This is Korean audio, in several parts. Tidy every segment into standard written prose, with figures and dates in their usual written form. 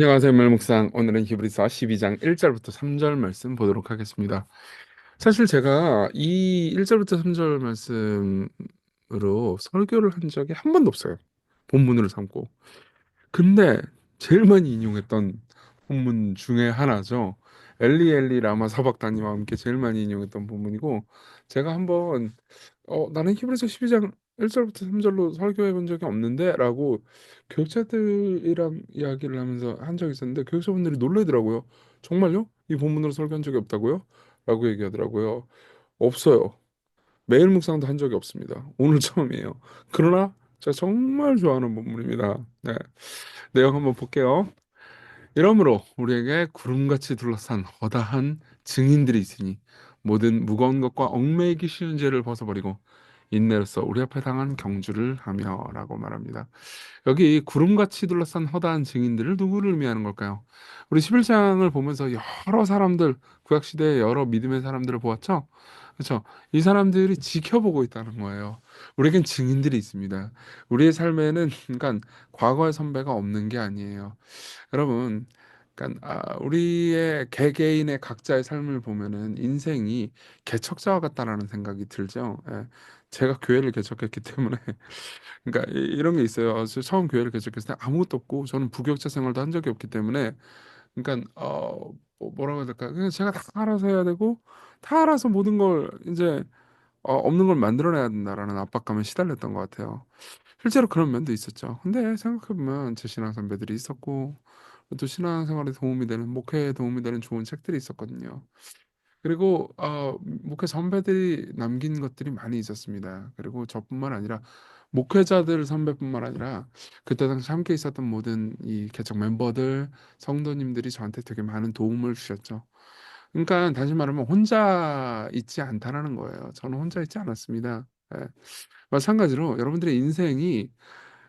안녕하세요, 멜목상. 오늘은 히브리서 12장 1절부터 3절 말씀 보도록 하겠습니다. 사실 제가 이 1절부터 3절 말씀으로 설교를 한 적이 한 번도 없어요. 본문으로 삼고. 근데 제일 많이 인용했던 본문 중에 하나죠. 엘리 엘리 라마 사박다니와 함께 제일 많이 인용했던 본문이고, 제가 한번 나는 히브리서 12장 1절부터 3절로 설교해 본 적이 없는데 라고 교육자들이랑 이야기를 하면서 한 적이 있었는데, 교육자분들이 놀래더라고요. 정말요? 이 본문으로 설교한 적이 없다고요? 라고 얘기하더라고요. 없어요. 매일 묵상도 한 적이 없습니다. 오늘 처음이에요. 그러나 제가 정말 좋아하는 본문입니다. 네. 내용 한번 볼게요. 이러므로 우리에게 구름같이 둘러싼 허다한 증인들이 있으니 모든 무거운 것과 얽매이기 쉬운 죄를 벗어버리고 인내로서 우리 앞에 당한 경주를 하며라고 말합니다. 여기 구름같이 둘러싼 허다한 증인들을 누구를 의미하는 걸까요? 우리 11장을 보면서 여러 사람들, 구약 시대의 여러 믿음의 사람들을 보았죠? 그렇죠? 이 사람들이 지켜보고 있다는 거예요. 우리에겐 증인들이 있습니다. 우리의 삶에는 그러니까 과거의 선배가 없는 게 아니에요. 여러분, 그러니까 우리의 개개인의 각자의 삶을 보면은 인생이 개척자와 같다라는 생각이 들죠. 예. 제가 교회를 개척했기 때문에 그러니까 이런 게 있어요. 저 처음 교회를 개척했을 때 아무것도 없고 저는 부교육자 생활도 한 적이 없기 때문에 그러니까 뭐라고 해야 될까? 그냥 제가 다 알아서 해야 되고 다 알아서 모든 걸 이제 없는 걸 만들어내야 된다라는 압박감에 시달렸던 것 같아요. 실제로 그런 면도 있었죠. 근데 생각해보면 제 신앙 선배들이 있었고 또 신앙생활에 도움이 되는 목회에 도움이 되는 좋은 책들이 있었거든요. 그리고 목회 선배들이 남긴 것들이 많이 있었습니다. 그리고 저뿐만 아니라 목회자들 선배뿐만 아니라 그때 당시 함께 있었던 모든 이 개척 멤버들, 성도님들이 저한테 되게 많은 도움을 주셨죠. 그러니까 다시 말하면 혼자 있지 않다라는 거예요. 저는 혼자 있지 않았습니다. 예. 마찬가지로 여러분들의 인생이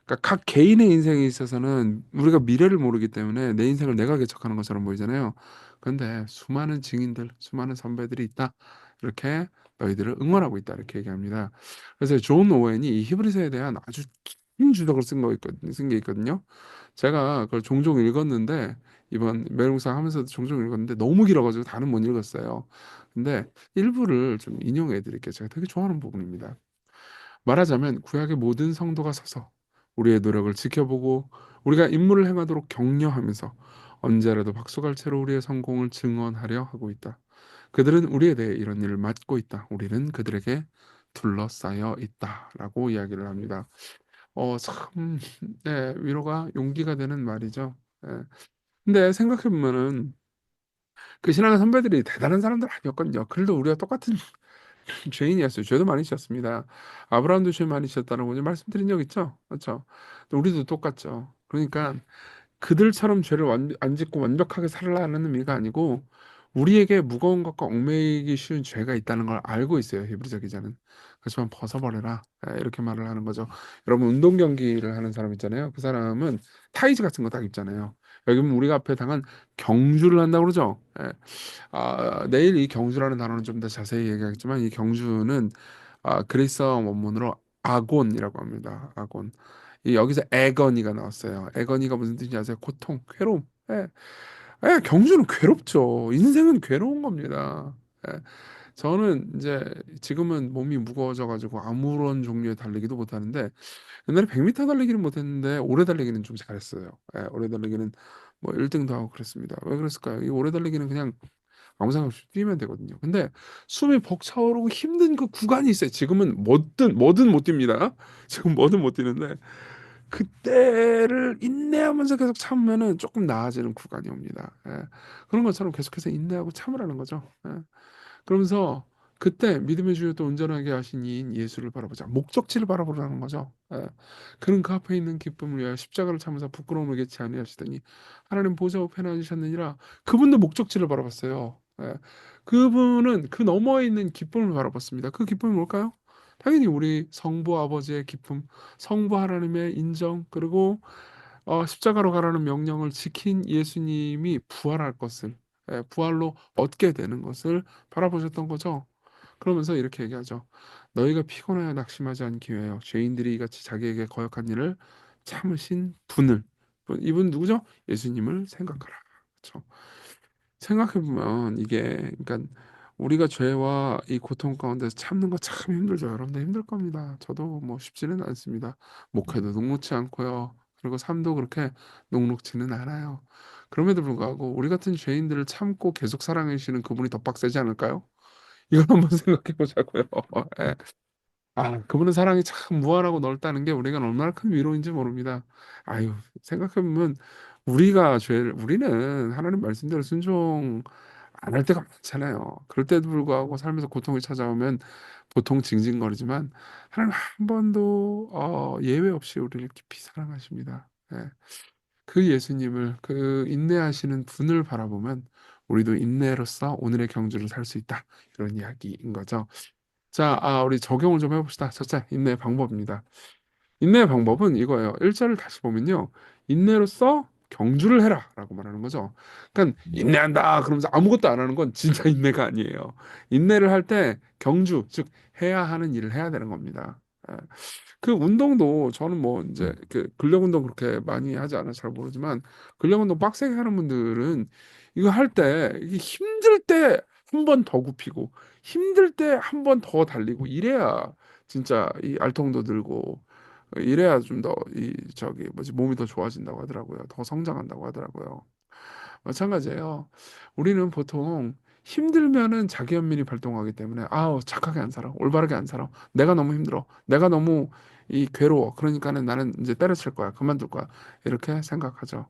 그러니까 각 개인의 인생에 있어서는 우리가 미래를 모르기 때문에 내 인생을 내가 개척하는 것처럼 보이잖아요. 그런데 수많은 증인들, 수많은 선배들이 있다. 이렇게 너희들을 응원하고 있다. 이렇게 얘기합니다. 그래서 존 오웬이 이 히브리서에 대한 아주 긴 주석을 쓴 게 있거든요. 제가 그걸 종종 읽었는데 이번 멜무상 하면서도 종종 읽었는데 너무 길어가지고 다는 못 읽었어요. 근데 일부를 좀 인용해 드릴게요. 제가 되게 좋아하는 부분입니다. 말하자면 구약의 모든 성도가 서서 우리의 노력을 지켜보고 우리가 임무를 행하도록 격려하면서 언제라도 박수갈 채로 우리의 성공을 증언하려 하고 있다. 그들은 우리에 대해 이런 일을 맡고 있다. 우리는 그들에게 둘러싸여 있다라고 이야기를 합니다. 참, 네, 위로가 용기가 되는 말이죠. 예. 근데 생각해 보면은 그 신앙의 선배들이 대단한 사람들 아니었거든요. 그들도 우리가 똑같은 죄인이었어요. 죄도 많이 지었습니다. 아브라함도 죄 많이 지었다는 거 말씀드린 적 있죠? 그렇죠? 또 우리도 똑같죠. 그러니까 그들처럼 죄를 안 짓고 완벽하게 살라는 의미가 아니고 우리에게 무거운 것과 얽매이기 쉬운 죄가 있다는 걸 알고 있어요. 히브리서 기자는. 그렇지만 벗어버려라. 이렇게 말을 하는 거죠. 여러분 운동 경기를 하는 사람 있잖아요. 그 사람은 타이즈 같은 거 딱 입잖아요. 여기 보면 우리가 앞에 당한 경주를 한다고 그러죠. 내일 이 경주라는 단어는 좀 더 자세히 얘기하겠지만 이 경주는 그리스어 원문으로 아곤이라고 합니다. 아곤. 이 여기서 애거니가 나왔어요. 애거니가 무슨 뜻인지 아세요? 고통, 괴로움. 예. 경주는 괴롭죠. 인생은 괴로운 겁니다. 예. 저는 이제 지금은 몸이 무거워져 가지고 아무런 종류의 달리기도 못 하는데 옛날에 100m 달리기는 못 했는데 오래 달리기는 좀 잘했어요. 예, 오래 달리기는 뭐 1등도 하고 그랬습니다. 왜 그랬을까요? 이 오래 달리기는 그냥 아무 생각 없이 뛰면 되거든요. 근데 숨이 벅차오르고 힘든 그 구간이 있어요. 지금은 뭐든 못 뜁니다. 지금 뭐든 못 뛰는데 그때를 인내하면서 계속 참으면은 조금 나아지는 구간이 옵니다. 예. 그런 것처럼 계속해서 인내하고 참으라는 거죠. 예. 그러면서 그때 믿음의 주요 또 온전하게 하신 이인 예수를 바라보자. 목적지를 바라보라는 거죠. 예. 그는 그 앞에 있는 기쁨을 위하여 십자가를 참으사 부끄러움을 개치 아니하시더니 하나님 보좌 우편에 앉으셨느니라. 그분도 목적지를 바라봤어요. 예. 그분은 그 너머에 있는 기쁨을 바라봤습니다. 그 기쁨이 뭘까요? 당연히 우리 성부 아버지의 기쁨, 성부 하나님의 인정, 그리고 십자가로 가라는 명령을 지킨 예수님이 부활할 것을, 부활로 얻게 되는 것을 바라보셨던 거죠. 그러면서 이렇게 얘기하죠. 너희가 피곤하여 낙심하지 않기 위하여 죄인들이 이같이 자기에게 거역한 일을 참으신 분을. 이분 누구죠? 예수님을 생각하라. 그렇죠? 생각해 보면 이게 그러니까 우리가 죄와 이 고통 가운데서 참는 거 참 힘들죠. 여러분들 힘들 겁니다. 저도 뭐 쉽지는 않습니다. 목회도 녹록치 않고요. 그리고 삶도 그렇게 녹록지는 않아요. 그럼에도 불구하고 우리 같은 죄인들을 참고 계속 사랑해 주시는 그분이 더 빡세지 않을까요? 이걸 한번 생각해 보자고요. 예. 아, 그분의 사랑이 참 무한하고 넓다는 게 우리가 얼마나 큰 위로인지 모릅니다. 아유, 생각해보면 우리는 하나님 말씀대로 순종 안 할 때가 많잖아요. 그럴 때도 불구하고 삶에서 고통이 찾아오면 보통 징징거리지만 하나님 한 번도 예외 없이 우리를 깊이 사랑하십니다. 예. 그 예수님을 그 인내하시는 분을 바라보면 우리도 인내로서 오늘의 경주를 살 수 있다. 이런 이야기인 거죠. 자, 우리 적용을 좀 해봅시다. 첫째, 인내의 방법입니다. 인내의 방법은 이거예요. 일절을 다시 보면요. 인내로써 경주를 해라 라고 말하는 거죠. 그러니까 인내한다 그러면서 아무것도 안 하는 건 진짜 인내가 아니에요. 인내를 할 때 경주, 즉 해야 하는 일을 해야 되는 겁니다. 예. 그 운동도 저는 뭐 이제 그 근력 운동 그렇게 많이 하지 않아 잘 모르지만 근력 운동 빡세게 하는 분들은 이거 할 때 이게 힘들 때 한 번 더 굽히고 힘들 때 한 번 더 달리고 이래야 진짜 이 알통도 들고 이래야 좀 더 이 저기 뭐지 몸이 더 좋아진다고 하더라고요. 더 성장한다고 하더라고요. 마찬가지예요. 우리는 보통 힘들면은 자기 연민이 발동하기 때문에 아우 착하게 안 살아 올바르게 안 살아 내가 너무 힘들어 내가 너무 이 괴로워 그러니까는 나는 이제 때려칠 거야 그만둘 거야 이렇게 생각하죠.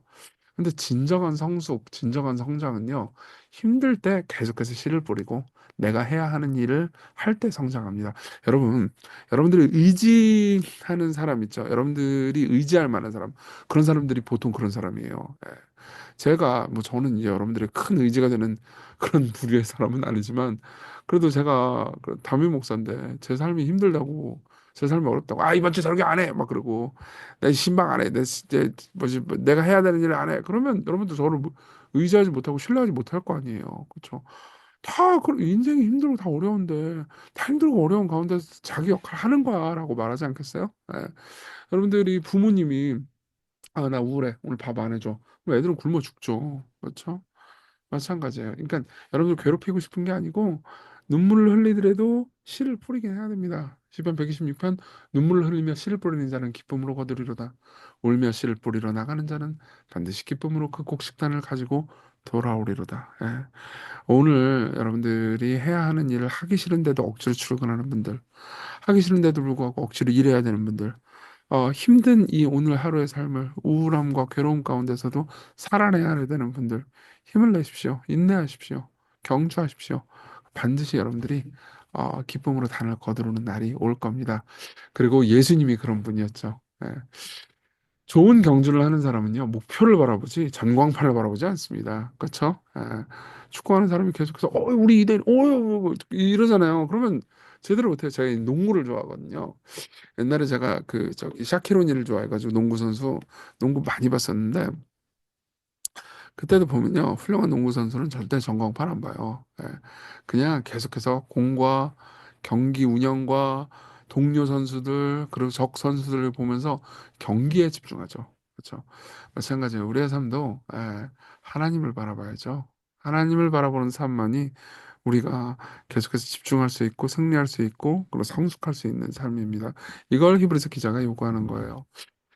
근데 진정한 성숙, 진정한 성장은요, 힘들 때 계속해서 씨를 뿌리고 내가 해야 하는 일을 할 때 성장합니다. 여러분, 여러분들이 의지하는 사람 있죠? 여러분들이 의지할 만한 사람, 그런 사람들이 보통 그런 사람이에요. 예. 제가, 뭐 저는 이제 여러분들의 큰 의지가 되는 그런 부류의 사람은 아니지만, 그래도 제가 그 담임 목사인데 제 삶이 힘들다고, 제 삶이 어렵다고, 이번 주 설교 안 해! 막 그러고, 내 신방 안 해. 내 이제 뭐지 내가 해야 되는 일을 안 해. 그러면 여러분들 저를 의지하지 못하고 신뢰하지 못할 거 아니에요. 그렇죠? 인생이 힘들고 다 어려운데 다 힘들고 어려운 가운데서 자기 역할 하는 거야라고 말하지 않겠어요? 예. 여러분들이 부모님이 나 우울해. 오늘 밥 안 해줘. 그럼 애들은 굶어 죽죠. 그렇죠? 마찬가지예요. 그러니까 여러분들 괴롭히고 싶은 게 아니고 눈물을 흘리더라도 씨를 뿌리긴 해야 됩니다. 시편 126편 눈물을 흘리며 씨를 뿌리는 자는 기쁨으로 거두리로다. 울며 씨를 뿌리러 나가는 자는 반드시 기쁨으로 그 곡식단을 가지고 돌아오리로다. 예. 오늘 여러분들이 해야 하는 일을 하기 싫은데도 억지로 출근하는 분들, 하기 싫은데도 불구하고 억지로 일해야 되는 분들, 힘든 이 오늘 하루의 삶을 우울함과 괴로움 가운데서도 살아내야 되는 분들 힘을 내십시오. 인내하십시오. 경주하십시오. 반드시 여러분들이 기쁨으로 단을 거두르는 날이 올 겁니다. 그리고 예수님이 그런 분이었죠. 예. 좋은 경주를 하는 사람은요, 목표를 바라보지 전광판을 바라보지 않습니다. 그렇죠? 예. 축구하는 사람이 계속해서 우리 이대 이러잖아요. 그러면 제대로 못해요. 제가 농구를 좋아하거든요. 옛날에 제가 그 저기 샤키로니를 좋아해가지고 농구 선수 농구 많이 봤었는데 그때도 보면요 훌륭한 농구 선수는 절대 전광판 안 봐요. 예. 그냥 계속해서 공과 경기 운영과 동료 선수들 그리고 적 선수들을 보면서 경기에 집중하죠. 그렇죠. 마찬가지로 우리의 삶도 하나님을 바라봐야죠. 하나님을 바라보는 삶만이 우리가 계속해서 집중할 수 있고 승리할 수 있고 그리고 성숙할 수 있는 삶입니다. 이걸 히브리서 기자가 요구하는 거예요.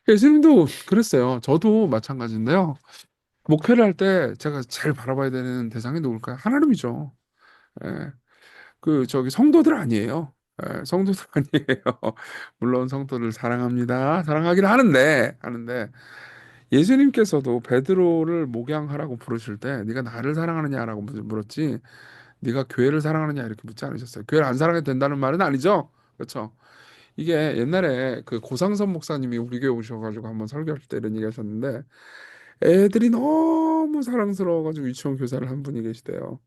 예수님도 그랬어요. 저도 마찬가지인데요. 목회를 할 때 제가 제일 바라봐야 되는 대상이 누굴까요? 하나님이죠. 예. 그 저기 성도들 아니에요. 성도들 아니에요. 물론 성도들 사랑합니다. 사랑하긴 하는데 예수님께서도 베드로를 목양하라고 부르실 때 네가 나를 사랑하느냐라고 물었지 네가 교회를 사랑하느냐 이렇게 묻지 않으셨어요. 교회를 안 사랑해도 된다는 말은 아니죠. 그렇죠? 이게 옛날에 그 고상선 목사님이 우리 교회 오셔가지고 한번 설교할 때 이런 얘기 하셨는데 애들이 너무 사랑스러워가지고 유치원 교사를 한 분이 계시대요.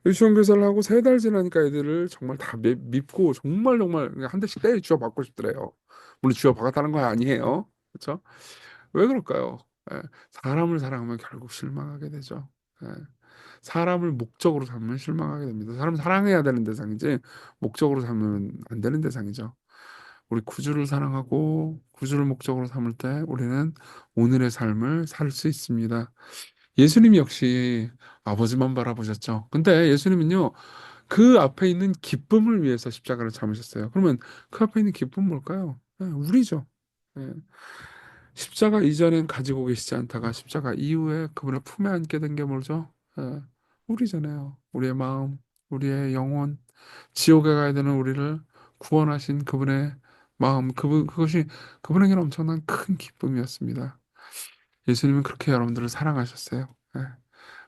유치원 교사를 하고 3달 지나니까 애들을 정말 다 밉고 정말 정말 그냥 한 대씩 때려 쥐어 받고 싶더래요. 물론 쥐어 박았다는 거 아니에요. 그렇죠? 왜 그럴까요? 예, 사람을 사랑하면 결국 실망하게 되죠. 예, 사람을 목적으로 삼으면 실망하게 됩니다. 사람 사랑해야 되는 대상이지 목적으로 삼으면 안 되는 대상이죠. 우리 구주를 사랑하고 구주를 목적으로 삼을 때 우리는 오늘의 삶을 살 수 있습니다. 예수님 역시 아버지만 바라보셨죠. 근데 예수님은요, 그 앞에 있는 기쁨을 위해서 십자가를 참으셨어요. 그러면 그 앞에 있는 기쁨은 뭘까요? 우리죠. 예. 십자가 이전엔 가지고 계시지 않다가 십자가 이후에 그분을 품에 안게 된 게 뭐죠? 예, 우리잖아요. 우리의 마음, 우리의 영혼, 지옥에 가야 되는 우리를 구원하신 그분의 마음, 그것이 그분에게는 엄청난 큰 기쁨이었습니다. 예수님은 그렇게 여러분들을 사랑하셨어요. 예.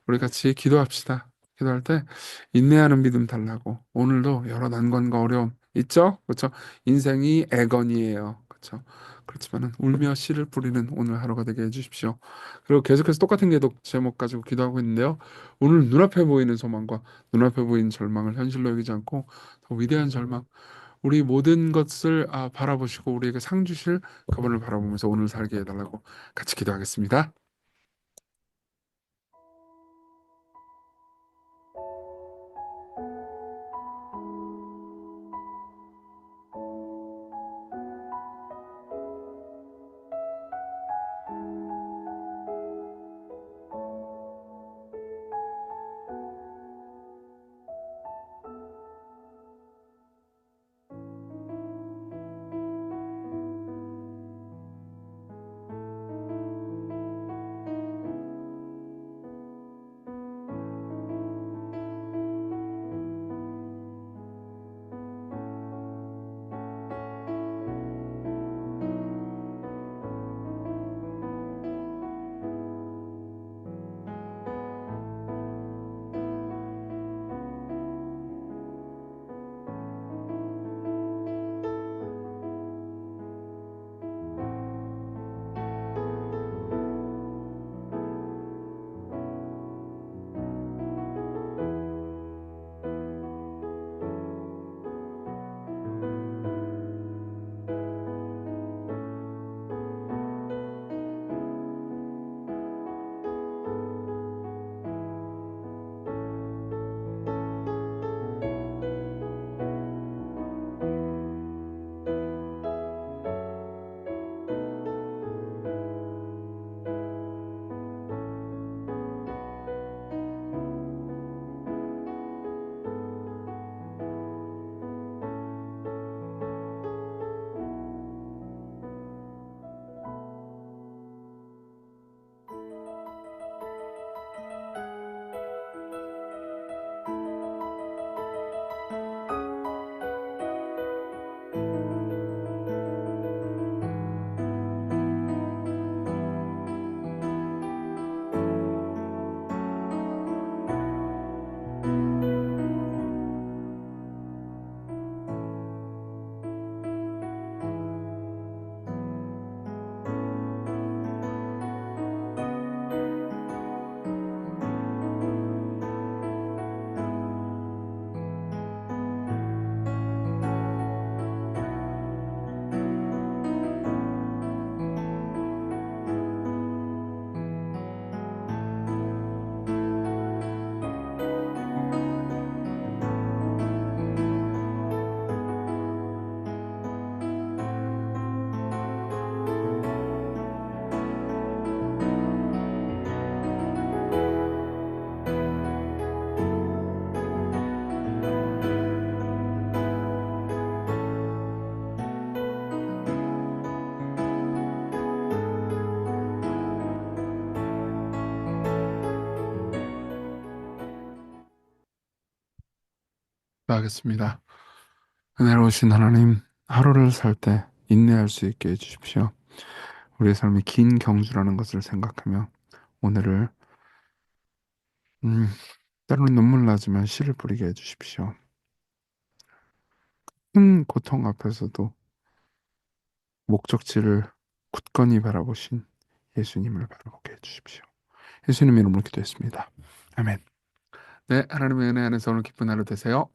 우리 같이 기도합시다. 기도할 때 인내하는 믿음 달라고. 오늘도 여러 난관과 어려움 있죠? 그렇죠? 인생이 애건이에요. 그렇죠? 그렇지만은 울며 씨를 뿌리는 오늘 하루가 되게 해주십시오. 그리고 계속해서 똑같은 기도 제목 가지고 기도하고 있는데요. 오늘 눈앞에 보이는 소망과 눈앞에 보이는 절망을 현실로 여기지 않고 더 위대한 절망, 우리 모든 것을 바라보시고 우리에게 상 주실 그분을 바라보면서 오늘 살게 해달라고 같이 기도하겠습니다. 기도하겠습니다. 은혜로우신 하나님, 하루를 살 때 인내할 수 있게 해주십시오. 우리의 삶이 긴 경주라는 것을 생각하며 오늘을 음, 때로는 눈물 나지만 씨를 뿌리게 해주십시오. 큰 고통 앞에서도 목적지를 굳건히 바라보신 예수님을 바라보게 해주십시오. 예수님 이름으로 기도했습니다. 아멘. 네, 하나님의 은혜 안에서 오늘 기쁜 하루 되세요.